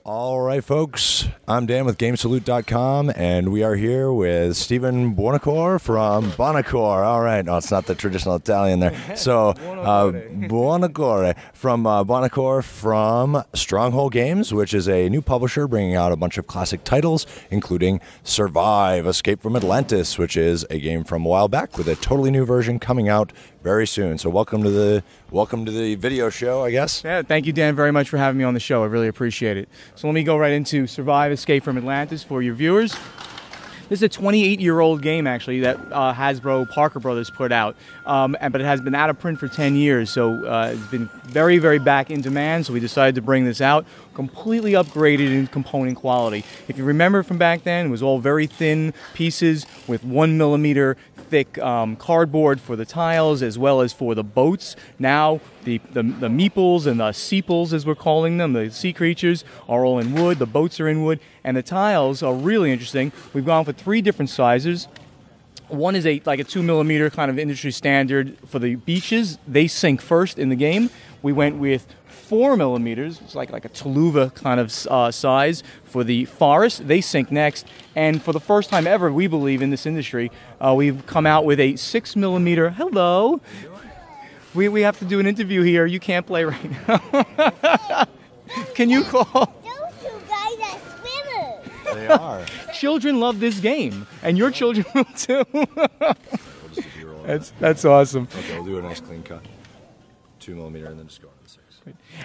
All right, folks. I'm Dan with GameSalute.com, and we are here with Stephen Buonocore from Buonocore. All right. No, it's not the traditional Italian there. So, Buonocore from Buonocore from Stronghold Games, which is a new publisher bringing out a bunch of classic titles, including Survive, Escape from Atlantis, which is a game from a while back with a totally new version coming out very soon. So welcome to the video show, I guess. Yeah, thank you, Dan, very much for having me on the show. I really appreciate it. So let me go right into Survive, Escape from Atlantis for your viewers. This is a 28-year-old game, actually, that Hasbro Parker Brothers put out, but it has been out of print for 10 years, so it's been very, very back in demand, so we decided to bring this out, completely upgraded in component quality. If you remember from back then, it was all very thin pieces with 1 millimeter thick cardboard for the tiles as well as for the boats. Now the meeples and the seeples, as we're calling them, the sea creatures, are all in wood. The boats are in wood, and the tiles are really interesting. We've gone for 3 different sizes. One is like a 2 millimeter kind of industry standard for the beaches. They sink first in the game. We went with 4 millimeters, it's like a Tuluva kind of size for the forest. They sink next. And for the first time ever, we believe, in this industry, we've come out with a 6 millimeter. Hello. We have to do an interview here. You can't play right now. Can you call? Those two guys are swimmers. They are. Children love this game, and your children will too. That's awesome. Okay, we'll do a nice clean cut. 2 millimeter and then just go on to 6.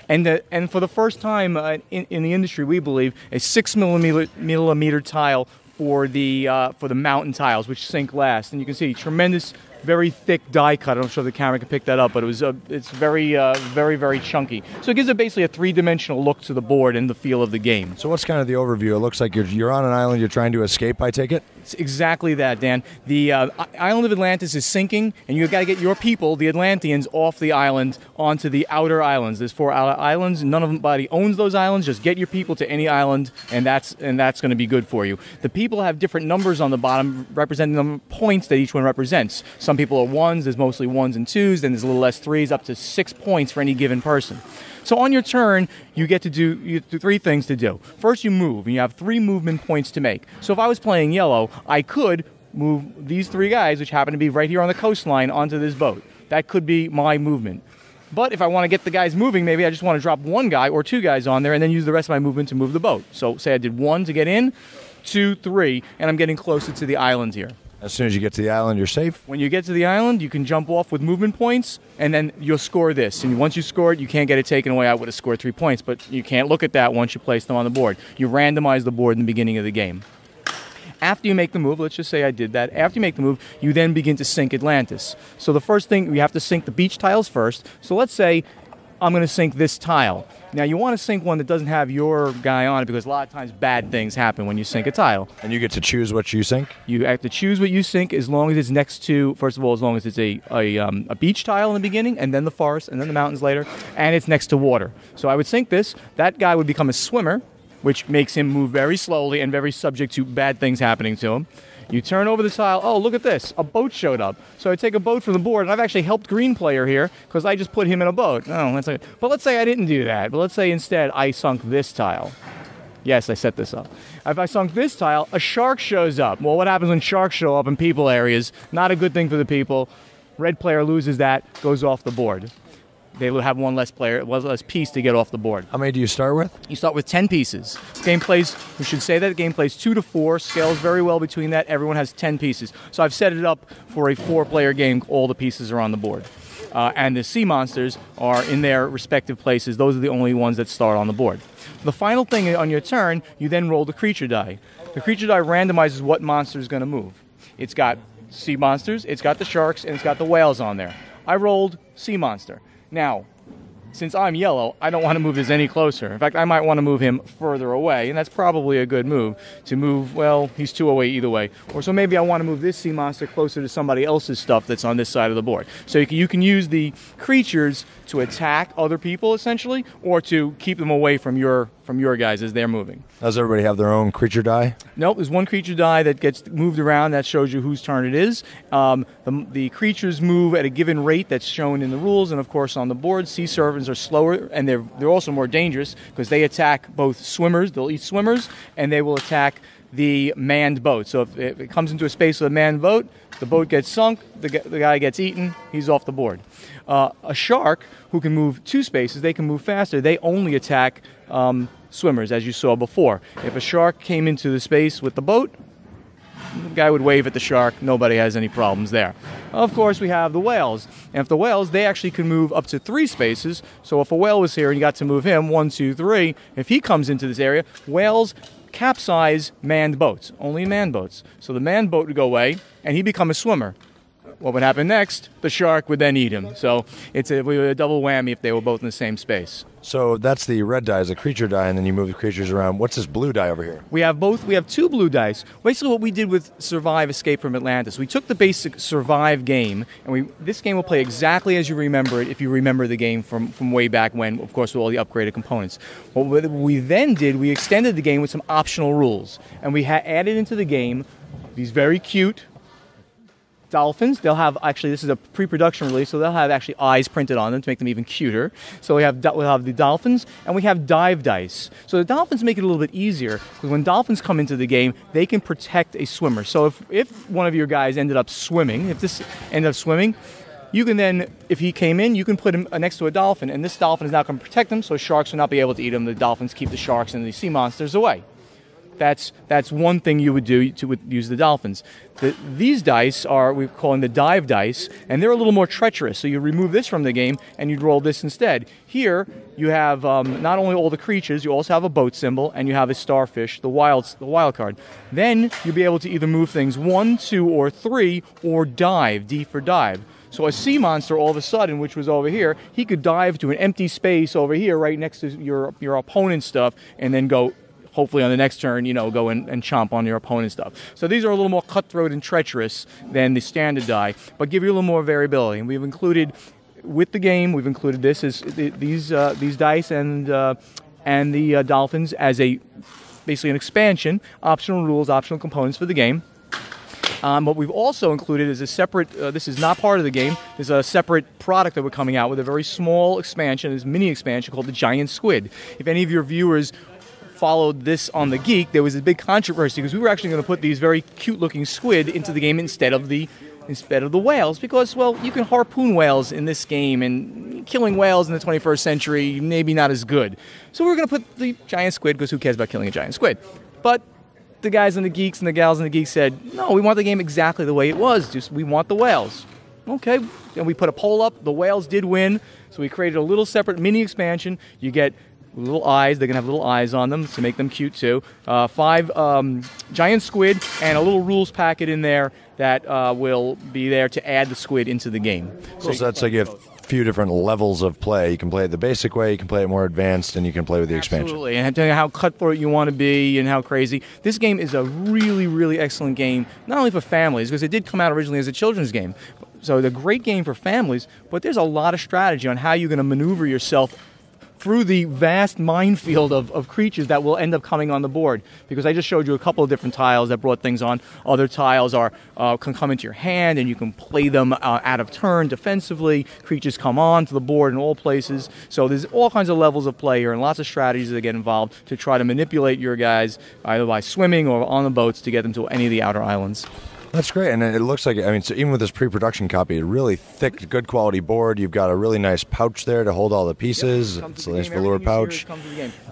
And for the first time in the industry, we believe, a 6 millimeter tile for the mountain tiles, which sink last. And you can see tremendous, very thick die cut. I'm sure the camera can pick that up, but it's very, very chunky. So it gives it basically a 3-dimensional look to the board and the feel of the game. So what's kind of the overview? It looks like you're on an island. You're trying to escape, I take it? It's exactly that, Dan. The island of Atlantis is sinking, and you've got to get your people, the Atlanteans, off the island onto the outer islands. There's 4 outer islands. Nobody owns those islands. Just get your people to any island, and that's going to be good for you. The people have different numbers on the bottom representing the points that each one represents. Some people are 1s. There's mostly 1s and 2s. Then there's a little less 3s, up to 6 points for any given person. So on your turn, you have to do 3 things to do. First, you move, and you have 3 movement points to make. So if I was playing yellow, I could move these 3 guys, which happen to be right here on the coastline, onto this boat. That could be my movement. But if I want to get the guys moving, maybe I just want to drop 1 guy or 2 guys on there and then use the rest of my movement to move the boat. So say I did 1 to get in, 2, 3, and I'm getting closer to the island here. As soon as you get to the island, you're safe? When you get to the island, you can jump off with movement points, and then you'll score this. And once you score it, you can't get it taken away. I would have scored 3 points, but you can't look at that once you place them on the board. You randomize the board in the beginning of the game. After you make the move, let's just say I did that. After you make the move, you then begin to sink Atlantis. So the first thing, you have to sink the beach tiles first. So let's say I'm going to sink this tile. Now, you want to sink one that doesn't have your guy on it, because a lot of times bad things happen when you sink a tile. And you get to choose what you sink? You have to choose what you sink as long as it's next to, first of all, as long as it's a beach tile in the beginning, and then the forest, and then the mountains later, and it's next to water. So I would sink this. That guy would become a swimmer, which makes him move very slowly and very subject to bad things happening to him. You turn over the tile. Oh, look at this. A boat showed up. So I take a boat from the board, and I've actually helped Green Player here because I just put him in a boat. Oh, that's like, but let's say I didn't do that. But let's say instead I sunk this tile. Yes, I set this up. If I sunk this tile, a shark shows up. Well, what happens when sharks show up in people areas? Not a good thing for the people. Red player loses that, goes off the board. They will have one less piece to get off the board. How many do you start with? You start with 10 pieces. Game plays, we should say that the game plays 2 to 4, scales very well between that. Everyone has 10 pieces. So I've set it up for a 4-player game. All the pieces are on the board. And the sea monsters are in their respective places. Those are the only ones that start on the board. The final thing on your turn, you then roll the creature die. The creature die randomizes what monster is going to move. It's got sea monsters, it's got the sharks, and it's got the whales on there. I rolled sea monster. Now, since I'm yellow, I don't want to move this any closer. In fact, I might want to move him further away, and that's probably a good move. To move, well, he's 2 away either way. Or so maybe I want to move this sea monster closer to somebody else's stuff that's on this side of the board. So you can use the creatures to attack other people, essentially, or to keep them away from your from your guys as they're moving. Does everybody have their own creature die? Nope, there's one creature die that gets moved around. That shows you whose turn it is. The creatures move at a given rate that's shown in the rules, and of course on the board. Sea serpents are slower, and they're also more dangerous because they attack both swimmers. They'll eat swimmers, and they will attack the manned boat. So if it comes into a space with a manned boat, the boat gets sunk, the guy gets eaten, he's off the board. A shark, who can move 2 spaces, they can move faster. They only attack swimmers, as you saw before. If a shark came into the space with the boat, the guy would wave at the shark. Nobody has any problems there. Of course, we have the whales. And if the whales, they actually can move up to 3 spaces. So if a whale was here and you got to move him, 1, 2, 3, if he comes into this area, whales capsize manned boats, only manned boats. So the manned boat would go away, and he'd become a swimmer. What would happen next? The shark would then eat him. So it's a double whammy if they were both in the same space. So that's the red die, is a creature die, and then you move the creatures around. What's this blue die over here? We have both. We have 2 blue dice. Basically what we did with Survive Escape from Atlantis, we took the basic Survive game, and this game will play exactly as you remember it if you remember the game from way back when, of course, with all the upgraded components. What we then did, we extended the game with some optional rules, and we added into the game these very cute dolphins. They'll have, actually, this is a pre-production release, so they'll have actually eyes printed on them to make them even cuter. So we'll have the dolphins, and we have dive dice. So the dolphins make it a little bit easier, because when dolphins come into the game, they can protect a swimmer. So if one of your guys ended up swimming, you can then, if he came in, you can put him next to a dolphin, and this dolphin is not going to protect him, so sharks will not be able to eat him. The dolphins keep the sharks and the sea monsters away. That's one thing you would do to use the dolphins. These dice we're calling the dive dice, and they're a little more treacherous. So you remove this from the game, and you'd roll this instead. Here, you have not only all the creatures, you also have a boat symbol, and you have a starfish, the wild card. Then you'll be able to either move things 1, 2, or 3, or dive, D for dive. So a sea monster, all of a sudden, which was over here, he could dive to an empty space over here, right next to your opponent's stuff, and then go, hopefully on the next turn, go and chomp on your opponent's stuff. So these are a little more cutthroat and treacherous than the standard die, but give you a little more variability. And we've included, with the game, these dice and the dolphins as basically an expansion, optional rules, optional components for the game. What we've also included is a separate, this is not part of the game, there's a separate product that we're coming out with, a very small expansion, this mini expansion called the Giant Squid. If any of your viewers followed this on The Geek, there was a big controversy because we were actually going to put these very cute-looking squid into the game instead of the whales because, well, you can harpoon whales in this game, and killing whales in the 21st century maybe not as good. So we're going to put the giant squid because who cares about killing a giant squid? But the guys and the geeks and the gals and the geeks said, no, we want the game exactly the way it was. Just we want the whales. Okay, and we put a poll up. The whales did win, so we created a little separate mini expansion. You get little eyes. They're going to have little eyes on them to make them cute, too. 5 giant squid and a little rules packet in there that will be there to add the squid into the game. So that's like you have a few different levels of play. You can play it the basic way, you can play it more advanced, and you can play with the expansion. Absolutely, and tell you how cutthroat you want to be and how crazy. This game is a really, really excellent game, not only for families, because it did come out originally as a children's game. So it's a great game for families, but there's a lot of strategy on how you're going to maneuver yourself through the vast minefield of creatures that will end up coming on the board. Because I just showed you a couple of different tiles that brought things on. Other tiles can come into your hand, and you can play them out of turn defensively. Creatures come on to the board in all places. So there's all kinds of levels of play here and lots of strategies that get involved to try to manipulate your guys either by swimming or on the boats to get them to any of the outer islands. That's great, and it looks like, so even with this pre-production copy, a really thick, good quality board. You've got a really nice pouch there to hold all the pieces. Yep, it's a nice velour pouch.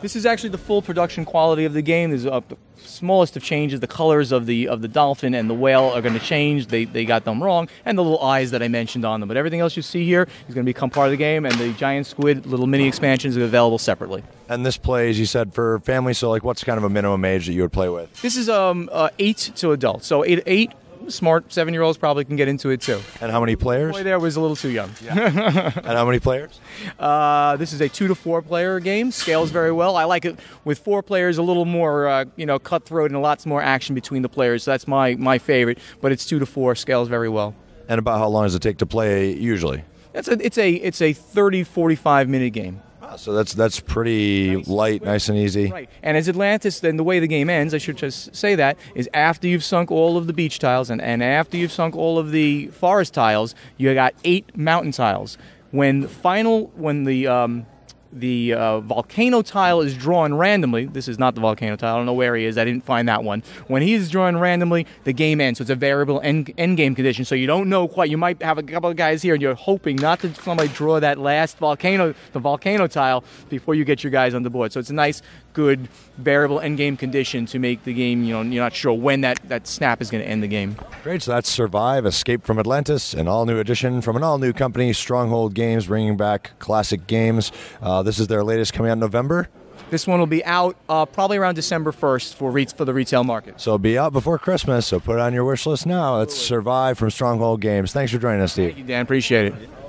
This is actually the full production quality of the game. There's the smallest of changes. The colors of the dolphin and the whale are going to change. They got them wrong, and the little eyes that I mentioned on them. But everything else you see here is going to become part of the game, and the giant squid little mini expansions are available separately. And this plays, you said, for families. So, what's kind of a minimum age that you would play with? This is 8 to adults. So 8. Smart 7-year-olds probably can get into it too. And how many players? The boy there was a little too young. Yeah. And how many players? This is a 2 to 4 player game. Scales very well. I like it with 4 players, a little more cutthroat and lots more action between the players. So that's my favorite. But it's 2 to 4. Scales very well. And about how long does it take to play usually? It's a 30-45 minute game. So that's pretty light, nice and easy. Right. And as Atlantis, then the way the game ends, I should just say that, is after you've sunk all of the beach tiles and after you've sunk all of the forest tiles, you got 8 mountain tiles. When the volcano tile is drawn randomly. This is not the volcano tile. I don't know where he is. I didn't find that one. When he is drawn randomly, the game ends. So it's a variable end game condition. So you don't know quite. You might have a couple of guys here, and you're hoping not to somebody draw that last volcano tile before you get your guys on the board. So it's a nice, good variable end game condition to make the game. You're not sure when that snap is going to end the game. Great. So that's Survive, Escape from Atlantis, an all-new edition from an all-new company, Stronghold Games, bringing back classic games. This is their latest, coming out in November. This one will be out probably around December 1st for the retail market. So it'll be out before Christmas, so put it on your wish list now. Let's Survive from Stronghold Games. Thanks for joining us, Steve. Thank you, Dan. Appreciate it.